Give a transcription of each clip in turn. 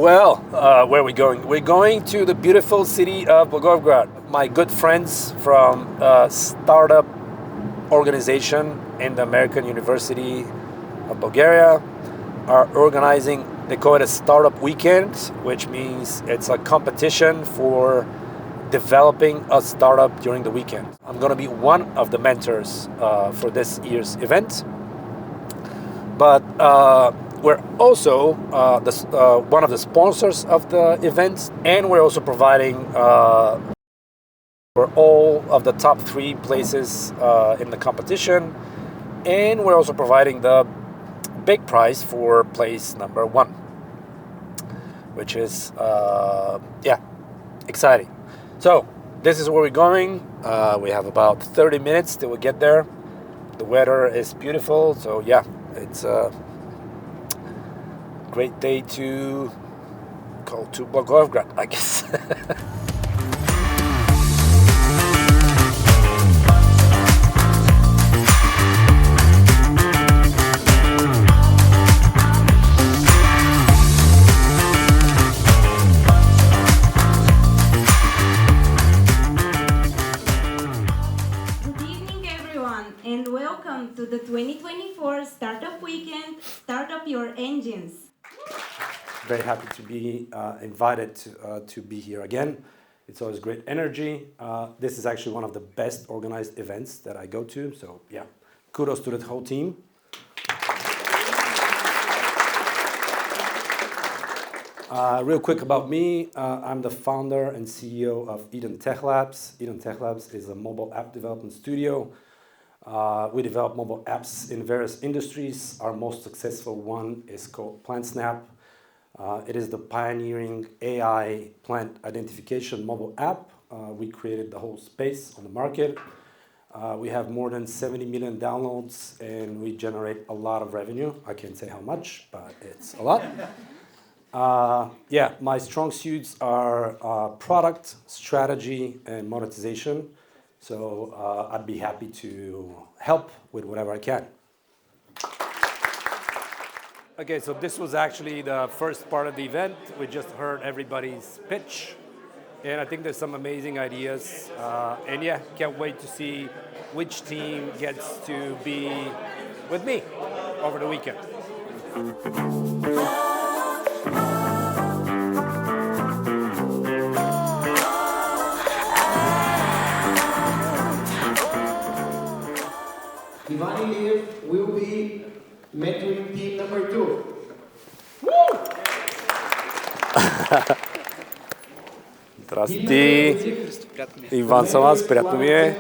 Where are we going? We're going to the beautiful city of Blagoevgrad. My good friends from a startup organization in the American University of Bulgaria are organizing, they call it a startup weekend, which means it's a competition for developing a startup during the weekend. I'm going to be one of the mentors for this year's event. But we're also one of the sponsors of the event, and we're also providing for all of the top 3 places in the competition, and we're also providing the big prize for place number 1, which is exciting. So this is where we're going. We have about 30 minutes till we get there. The weather is beautiful, so yeah, it's a great day to go to Blagoevgrad, I guess. And welcome to the 2024 Startup Weekend, Start Up Your Engines. Very happy to be invited to be here again. It's always great energy. This is actually one of the best organized events that I go to. So yeah, kudos to the whole team. Real quick about me, I'm the founder and CEO of Eden Tech Labs. Eden Tech Labs is a mobile app development studio. We develop mobile apps in various industries. Our most successful one is called PlantSnap. It is the pioneering AI plant identification mobile app. We created the whole space on the market. We have more than 70 million downloads, and we generate a lot of revenue. I can't say how much, but it's a lot. My strong suits are product, strategy, and monetization. So I'd be happy to help with whatever I can. Okay, so this was actually the first part of the event. We just heard everybody's pitch, and I think there's some amazing ideas. And yeah, can't wait to see which team gets to be with me over the weekend. Ivani Lev will be mentoring team number 2. Здрасти, Иван съм аз, приятно ми е.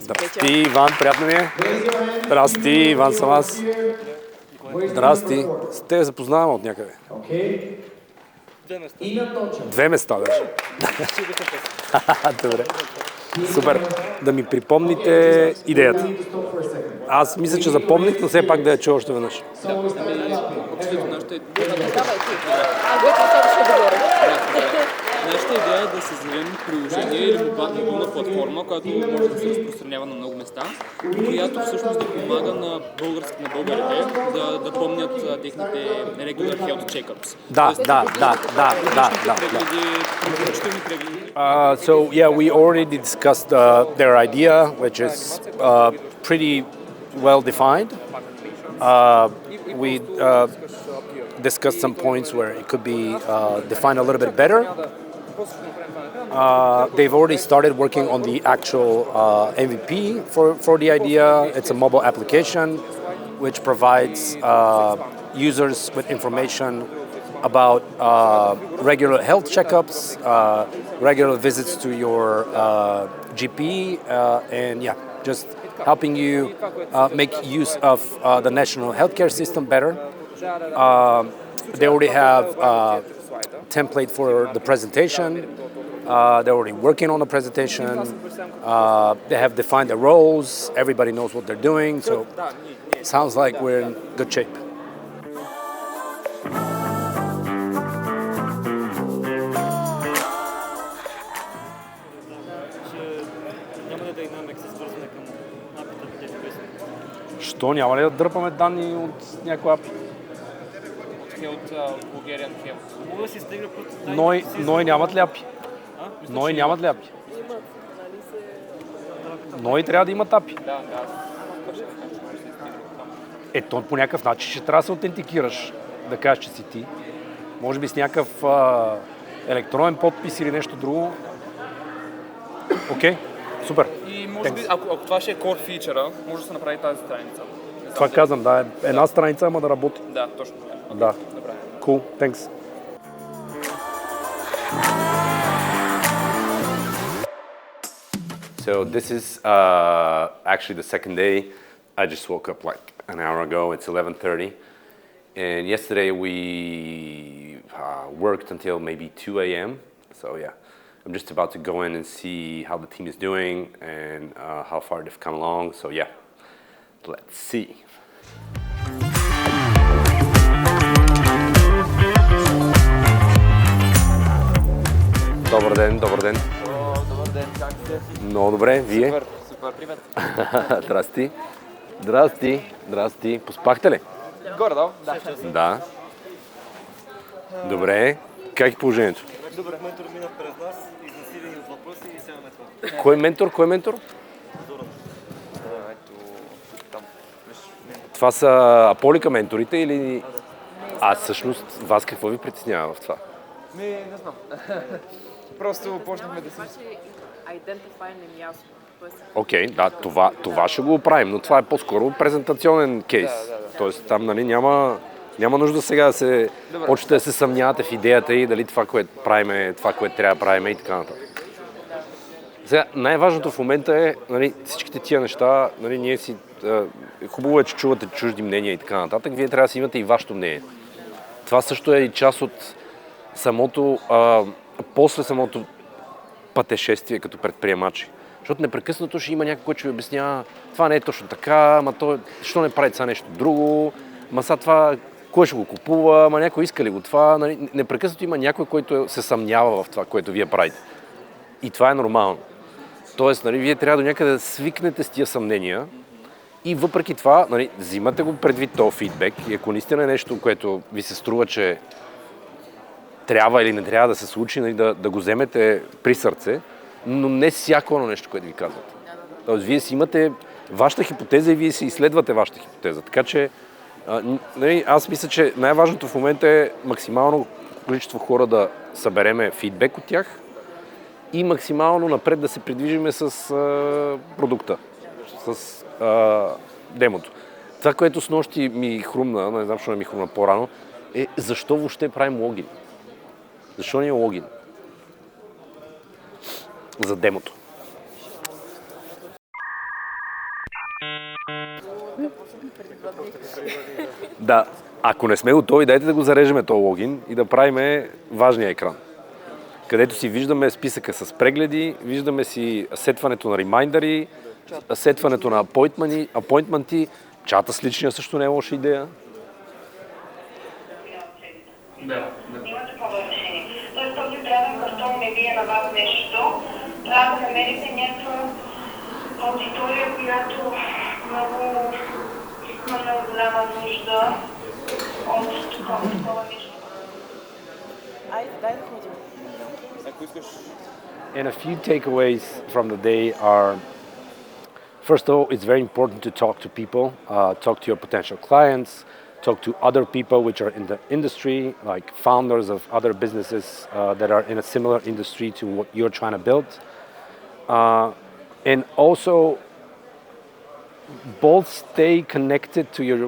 Здрасти, Иван, приятно ми е. Здрасти, Иван съм аз. Здрасти. С те запознавам от някъде. 2 места даже. Добре. Супер. Да ми припомните идеята. Аз мисля, че запомних, но все пак да я чуя още веднъж. Нашата идея е да създадем приложение или мобилна платформа, която може да се разпространява на много места и която всъщност да помага на българите да помнят техните regular health checkups. Да. So yeah, we already discussed their idea, which is pretty well defined. We discussed some points where it could be defined a little bit better. They've already started working on the actual MVP for the idea. It's a mobile application which provides users with information about regular health checkups, regular visits to your GP, and yeah, just helping you make use of the national healthcare system better. They already have a template for the presentation. They're already working on the presentation. They have defined the roles. Everybody knows what they're doing. So it sounds like we're in good shape. Що, няма ли да дърпаме данни от някаква API? от Bulgarian Health. Мога да си стегна просто... Ной нямат ли апи? Мисля, Ной че нямат ли апи? Ной трябва да имат апи. Да, това ще кажа, че може да се изтегли оттам. Ето по някакъв начин ще трябва да се аутентикираш, да кажеш, че си ти. Може би с някакъв електронен подпис или нещо друго. Окей, супер. И може би, ако това ще е core feature, може да се направи тази страница. Това казвам, да, една страница, ама да работи. Да, точно така. Да. Добре. Cool, thanks. So this is actually the second day. I just woke up like an hour ago. It's 11:30, and yesterday we worked until maybe 2 a.m. So yeah, I'm just about to go in and see how the team is doing and how far they've come along. So yeah, let's see. Добър ден, добър ден. Добър ден, как сте? Много добре, вие? Супер, привет. Здрасти. Здрасти. Здрасти. Поспахте ли? Горе-долу, да. Да. Добре. Как е положението? Добре, ментор мина през нас, изнасилени от въпроси и сега метро. Кой е ментор? Кой е ментор? Зоран. Ето, там. Това са Аполика менторите или... А всъщност, вас какво ви притеснява в това? Не знам. Просто почнахме да си... Identify неясно. Окей, да, това ще го оправим, но това е по-скоро презентационен кейс. Тоест там нали, няма нужда сега да се почнете да се съмнявате в идеята и дали това, което правим е това, което трябва да правим и така нататък. Сега, най-важното в момента е нали, всичките тия неща, нали, ние си, хубаво е, че чувате чужди мнения и така нататък, вие трябва да си имате и вашето мнение. Това също е и част от самото, после самото пътешествие като предприемачи. Защото непрекъснато ще има някой, който ще ви обяснява, това не е точно така, ама то, защо не прави това нещо друго, ма сега това, кой ще го купува, ама някой иска ли го това. Нали? Непрекъснато има някой, който се съмнява в това, което вие правите. И това е нормално. Тоест, нали, вие трябва до някъде да свикнете с тия съмнения и въпреки това, нали, взимате го предвид този фидбек и ако наистина е нещо, което ви се струва, че трябва или не трябва да се случи, нали, да го вземете при сърце, но не всяко едно нещо, което ви казват. Тоест, вие си имате вашата хипотеза и вие си изследвате вашата хипотеза. Така че, нали, аз мисля, че най-важното в момента е максимално количество хора да събереме фидбек от тях и максимално напред да се придвижиме с продукта, с демото. Това, което с нощи ми хрумна, не знам, защо не ми хрумна по-рано, е защо въобще правим логин. Защо ни е логин? За демото. Да, ако не сме готови, дайте да го зарежеме този логин и да правим важния екран. Където си виждаме списъка с прегледи, виждаме си сетването на ремайндъри, сетването на апойнтменти, чата с личния също не е лоша идея. Имате по-добро решение. Тоест този здравен картон не вие на вас нещо. Трябва да намерите някаква аудитория, която има много голяма нужда от такова нещо. Дай да ходим. Ако искаш... And a few takeaways from the day are, first of all, it's very important to talk to people, talk to your potential clients, talk to other people which are in the industry, like founders of other businesses that are in a similar industry to what you're trying to build. And also, both stay connected to your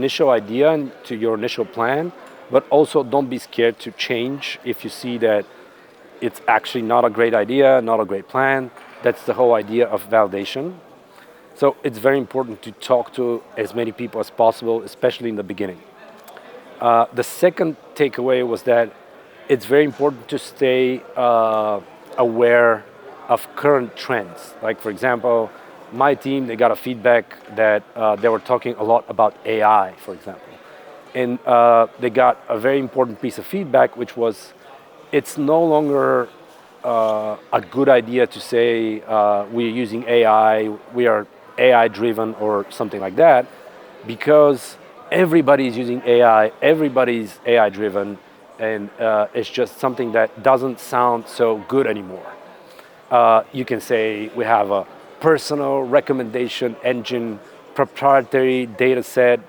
initial idea and to your initial plan, but also don't be scared to change if you see that it's actually not a great idea, not a great plan. That's the whole idea of validation. So it's very important to talk to as many people as possible, especially in the beginning. The second takeaway was that it's very important to stay aware of current trends. Like, for example, my team, they got a feedback that they were talking a lot about AI, for example. And they got a very important piece of feedback, which was it's no longer a good idea to say we're using AI, we are AI driven or something like that, because everybody's using AI, everybody's AI driven, and it's just something that doesn't sound so good anymore. You can say we have a personal recommendation engine, proprietary data set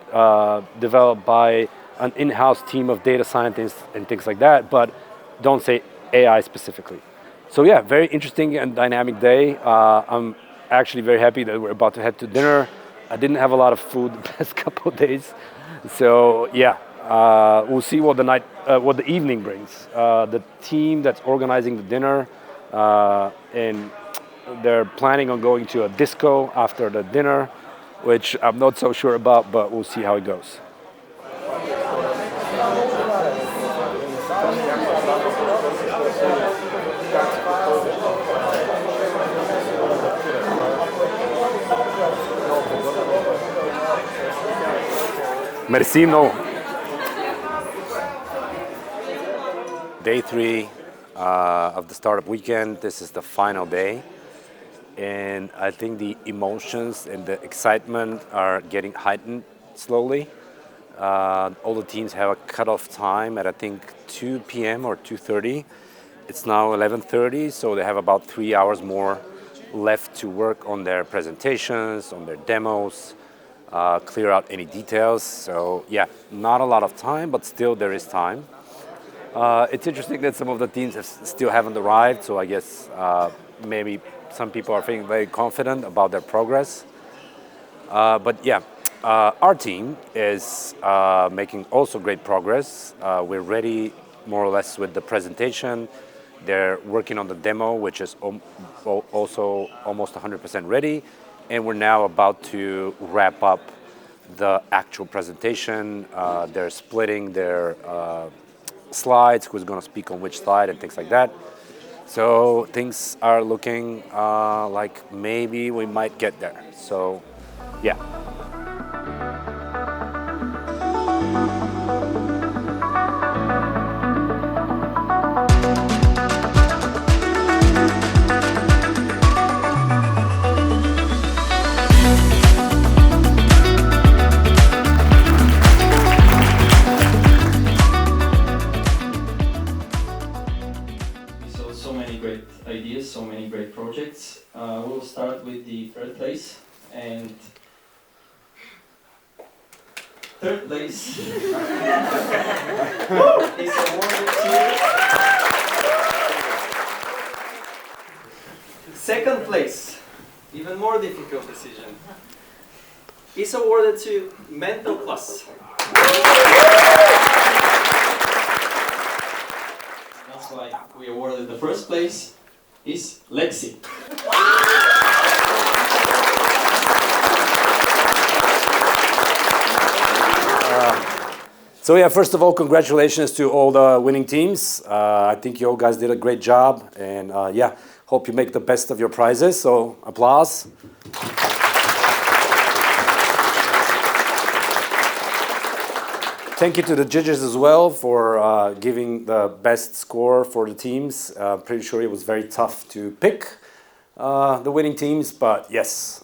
developed by an in-house team of data scientists and things like that, but don't say AI specifically. So yeah, very interesting and dynamic day. I'm actually very happy that we're about to head to dinner. I didn't have a lot of food the past couple of days, so yeah, we'll see what the evening brings. The team that's organizing the dinner, and they're planning on going to a disco after the dinner, which I'm not so sure about, but we'll see how it goes. Merci, no. Day 3 of the startup weekend. This is the final day. And I think the emotions and the excitement are getting heightened slowly. All the teams have a cutoff time at I think 2 p.m. or 2:30. It's now 11:30, so they have about 3 hours more left to work on their presentations, on their demos, clear out any details. So yeah, not a lot of time, but still there is time. It's interesting that some of the teams still haven't arrived, so I guess maybe some people are feeling very confident about their progress. But yeah, our team is making also great progress. We're ready more or less with the presentation. They're working on the demo, which is also almost 100% ready. And we're now about to wrap up the actual presentation. They're splitting their slides, who's going to speak on which slide and things like that. So things are looking like maybe we might get there. So yeah. So many great ideas, so many great projects. We'll start with the third place, and third place is awarded to second place. Even more difficult decision is awarded to Mental Plus. That's why we awarded the first place is Lexi. So yeah, first of all, congratulations to all the winning teams. I think you all guys did a great job, and yeah, hope you make the best of your prizes. So applause. Thank you to the judges as well for giving the best score for the teams. Pretty sure it was very tough to pick the winning teams, but yes.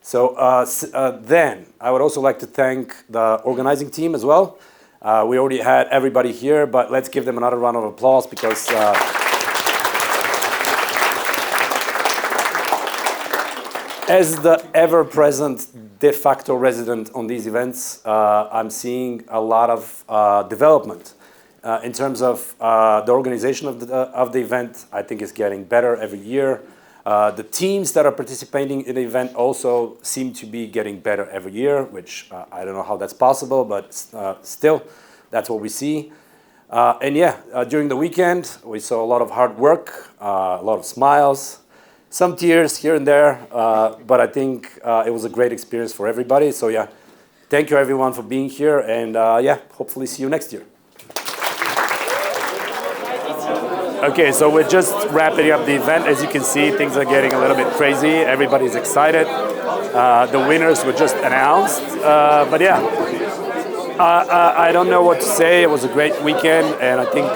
Then I would also like to thank the organizing team as well. We already had everybody here, but let's give them another round of applause because as the ever-present de facto resident on these events, I'm seeing a lot of development in terms of the organization of the event. I think it's getting better every year. The teams that are participating in the event also seem to be getting better every year, which I don't know how that's possible, but still, that's what we see. And yeah, during the weekend, we saw a lot of hard work, a lot of smiles, some tears here and there, but I think it was a great experience for everybody. So yeah, thank you everyone for being here, and yeah, hopefully see you next year. Okay, so we're just wrapping up the event. As you can see, things are getting a little bit crazy. Everybody's excited. The winners were just announced. But yeah, I don't know what to say. It was a great weekend, and I think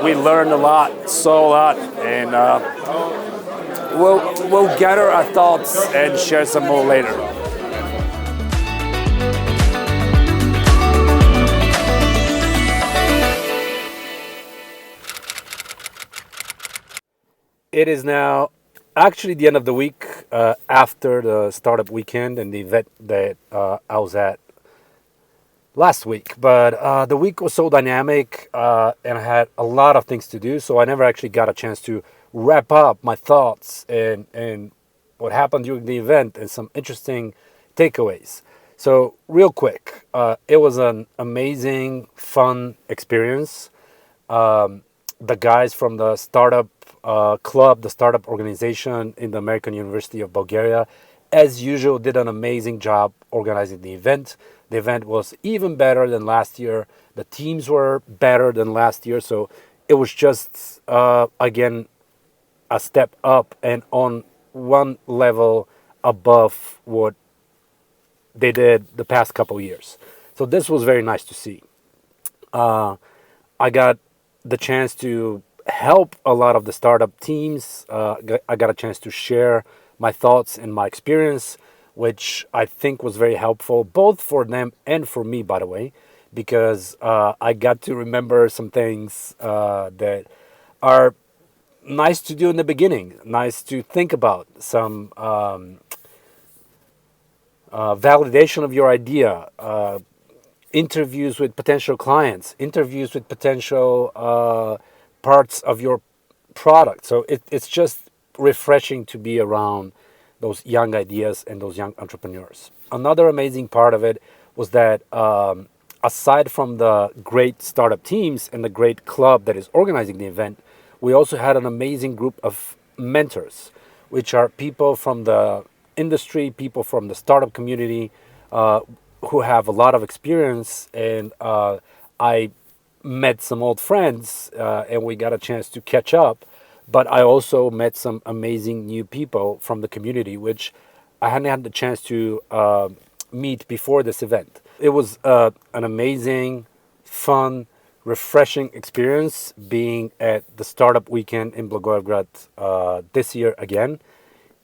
we learned a lot, saw a lot, and we'll gather our thoughts and share some more later. It is now actually the end of the week after the startup weekend and the event that I was at last week. But the week was so dynamic and I had a lot of things to do, so I never actually got a chance to wrap up my thoughts and what happened during the event and some interesting takeaways. So, real quick, it was an amazing, fun experience. The guys from the startup club, the startup organization in the American University of Bulgaria, as usual, did an amazing job organizing the event. The event was even better than last year. The teams were better than last year. So it was just, again, a step up and on one level above what they did the past couple years. So this was very nice to see. I got the chance to help a lot of the startup teams. I got a chance to share my thoughts and my experience, which I think was very helpful, both for them and for me, by the way, because I got to remember some things that are nice to do in the beginning, nice to think about, some validation of your idea, interviews with potential clients, interviews with potential parts of your product. So it's just refreshing to be around those young ideas and those young entrepreneurs. Another amazing part of it was that aside from the great startup teams and the great club that is organizing the event, we also had an amazing group of mentors, which are people from the industry, people from the startup community, who have a lot of experience, and I met some old friends and we got a chance to catch up. But I also met some amazing new people from the community, which I hadn't had the chance to meet before this event. It was an amazing, fun, refreshing experience being at the startup weekend in Blagoevgrad this year again.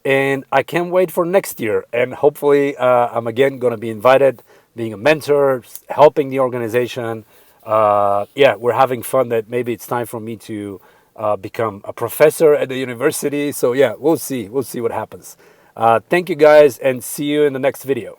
And I can't wait for next year. And hopefully I'm again going to be invited, being a mentor, helping the organization. Yeah, we're having fun that maybe it's time for me to become a professor at the university. So yeah, we'll see. We'll see what happens. Thank you guys and see you in the next video.